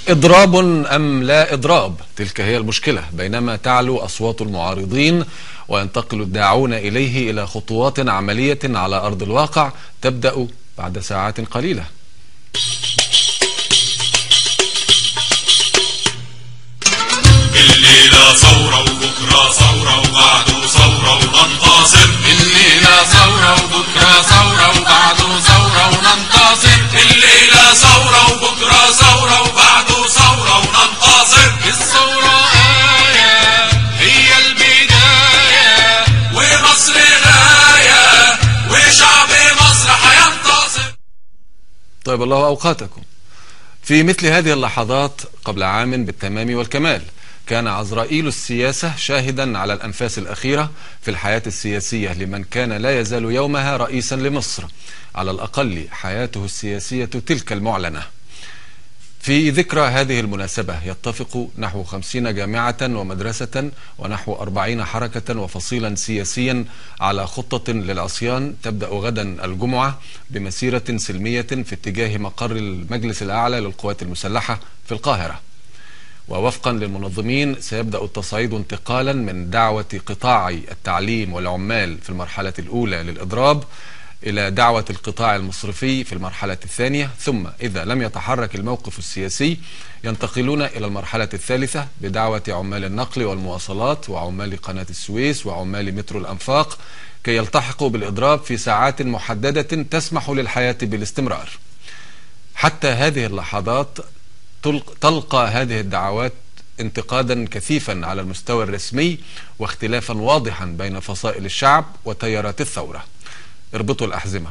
إضراب أم لا إضراب؟ تلك هي المشكلة. بينما تعلو أصوات المعارضين وينتقل الداعون إليه إلى خطوات عملية على أرض الواقع تبدأ بعد ساعات قليلة. الليلة ثورة وبكرة ثورة وبعده ثورة وننتصر. الليلة ثورة وبكرة ثورة وبعده ثورة وننتصر. الليلة ثورة وبكرة ثورة وبعده ثورة وننتصر. الثورة آية هي البداية ومصر غاية وشعب مصر هينتصر. طيب الله أوقاتكم. في مثل هذه اللحظات قبل عام بالتمام والكمال كان عزرائيل السياسة شاهدا على الأنفاس الأخيرة في الحياة السياسية لمن كان لا يزال يومها رئيسا لمصر، على الأقل حياته السياسية تلك المعلنة. في ذكرى هذه المناسبة يتفق نحو 50 جامعة ومدرسة ونحو 40 حركة وفصيلا سياسيا على خطة للعصيان تبدأ غدا الجمعة بمسيرة سلمية في اتجاه مقر المجلس الأعلى للقوات المسلحة في القاهرة. ووفقا للمنظمين سيبدأ التصعيد انتقالا من دعوة قطاعي التعليم والعمال في المرحلة الأولى للإضراب إلى دعوة القطاع المصرفي في المرحلة الثانية، ثم إذا لم يتحرك الموقف السياسي ينتقلون إلى المرحلة الثالثة بدعوة عمال النقل والمواصلات وعمال قناة السويس وعمال مترو الأنفاق كي يلتحقوا بالإضراب في ساعات محددة تسمح للحياة بالاستمرار. حتى هذه اللحظات تلقى هذه الدعوات انتقادا كثيفا على المستوى الرسمي واختلافا واضحا بين فصائل الشعب وتيارات الثورة. اربطوا الأحزمة.